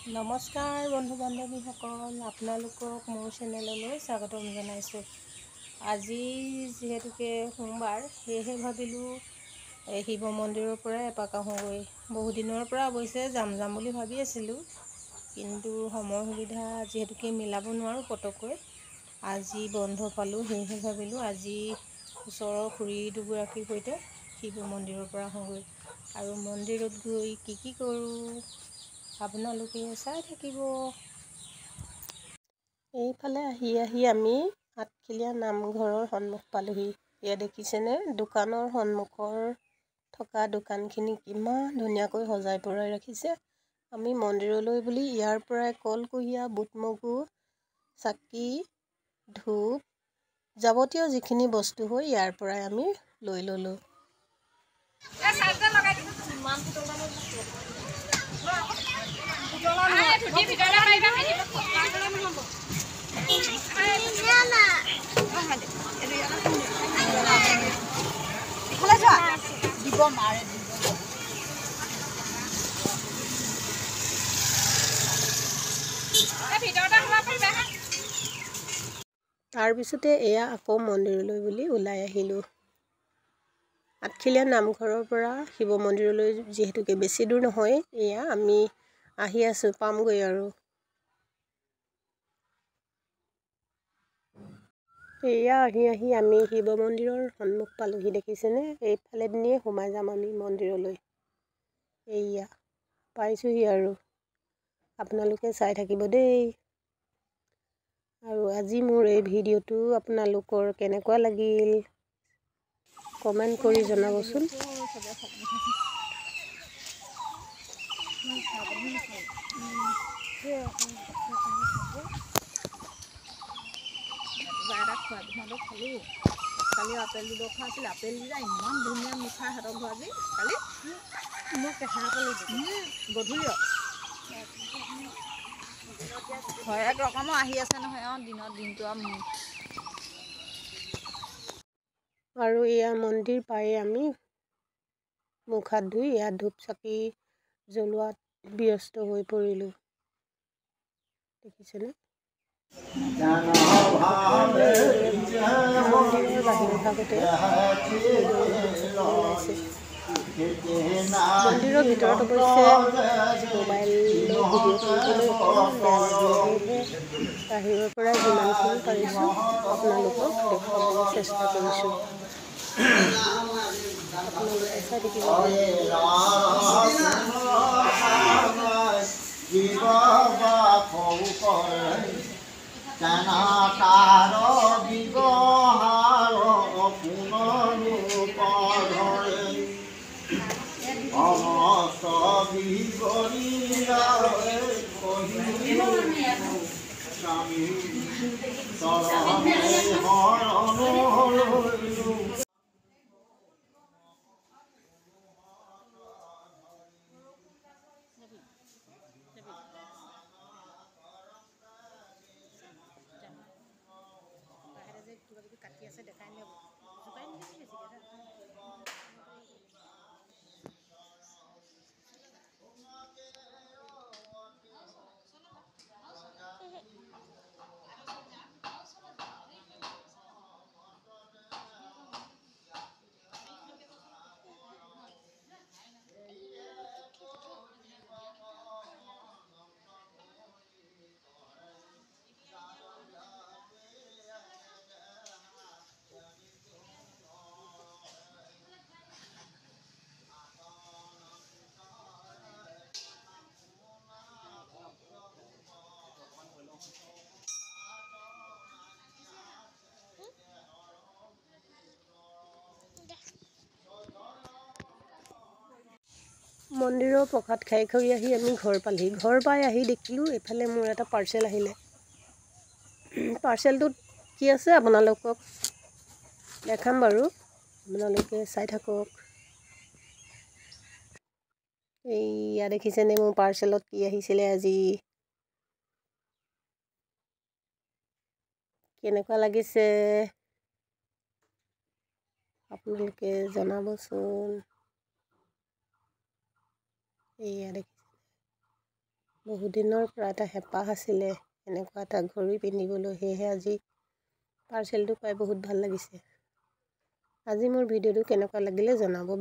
নমস্কাৰ বন্ধু বান্ধৱীসকল, আপোনালোকক মোৰ চেনেললৈ স্বাগতম জনাইছোঁ। আজি যিহেতুকে সোমবাৰ, সেয়েহে ভাবিলোঁ শিৱ মন্দিৰৰ পৰা এপাক আহোঁগৈ। বহুদিনৰ পৰা অৱশ্যে যাম বুলি ভাবি আছিলোঁ, কিন্তু সময় সুবিধা যিহেতুকে মিলাব নোৱাৰোঁ পটককৈ। আজি বন্ধ পালোঁ, সেয়েহে ভাবিলোঁ আজি ওচৰৰ খুৰী দুগৰাকীৰ সৈতে শিৱ মন্দিৰৰ পৰা আহোঁগৈ। আৰু মন্দিৰত গৈ কি কৰোঁ আপোনালোকে চাই থাকিব। এইফালে আহি আমি আঠখিলীয়া নামঘৰৰ সন্মুখ পালোহি। এয়া দেখিছেনে, দোকানৰ সন্মুখৰ থকা দোকানখিনি কিমান ধুনীয়াকৈ সজাই পৰাই ৰাখিছে। আমি মন্দিৰলৈ বুলি ইয়াৰ পৰাই কল কুঁহিয়া, বুট মগু, চাকি, ধূপ, যাৱতীয় যিখিনি বস্তু হয় ইয়াৰ পৰাই আমি লৈ ল'লোঁ। তাৰপিছতে এয়া আকৌ মন্দিৰলৈ বুলি ওলাই আহিলোঁ। আঠখিলীয়া নামঘৰৰ পৰা শিৱ মন্দিৰলৈ যিহেতুকে বেছি দূৰ নহয়, এয়া আমি আহি আছোঁ, পামগৈ আৰু। এয়া আহি আমি শিৱ মন্দিৰৰ সন্মুখ পালোহি। দেখিছেনে, এইফালে দিনিয়ে সোমাই যাম আমি মন্দিৰলৈ। এয়া পাইছোঁহি আৰু, আপোনালোকে চাই থাকিব দেই। আৰু আজি মোৰ এই ভিডিঅ'টো আপোনালোকৰ কেনেকুৱা লাগিল কমেণ্ট কৰি জনাবচোন। কালি আপেল দিব খোৱা আছিল, আপেল দিলে ইমান ধুনীয়া মিঠা সিহঁতৰ ঘৰ আজি। কালি মোক কেঁচা আপেল গধূলি হয় এক ৰকমৰ আহি আছে নহয় দিনটো আৰু এয়া মন্দিৰ পাই আমি মুখ হাত ধুই ইয়াত ধূপ চাকি জ্বলোৱাত ব্যস্ত হৈ পৰিলোঁ। দেখিছেনে, মন্দিৰৰ বাহিৰ ভাগতে ওলাইছে। মন্দিৰৰ ভিতৰত অৱশ্যে মোবাইলৰ ভিডিঅ' কৰিবলৈ অকণমান বেয়া লাগিলে, সেয়েহে বাহিৰৰ পৰা যিমানখিনি পাৰিছোঁ আপোনালোকক দেখুৱাবলৈ চেষ্টা কৰিছোঁ। আপোনালোকে চাই থাকিব। মন্দিৰৰ প্ৰসাদ খাই আহি আমি ঘৰ পালোহি। ঘৰ পাই আহি দেখিলোঁ এইফালে মোৰ এটা পাৰ্চেল আহিলে। পাৰ্চেলটোত কি আছে আপোনালোকক দেখাম বাৰু, আপোনালোকে চাই থাকক। এইয়া দেখিছেনে মোৰ পাৰ্চেলত কি আহিছিলে আজি। কেনেকুৱা লাগিছে আপোনালোকে জনাবচোন। এইয়া দেখিছে, বহুদিনৰ পৰা এটা হেঁপাহ আছিলে এনেকুৱা এটা ঘড়ী পিন্ধিবলৈ, সেয়েহে আজি পাৰ্চেলটো পাই বহুত ভাল লাগিছে। আজি মোৰ ভিডিঅ'টো কেনেকুৱা লাগিলে জনাব।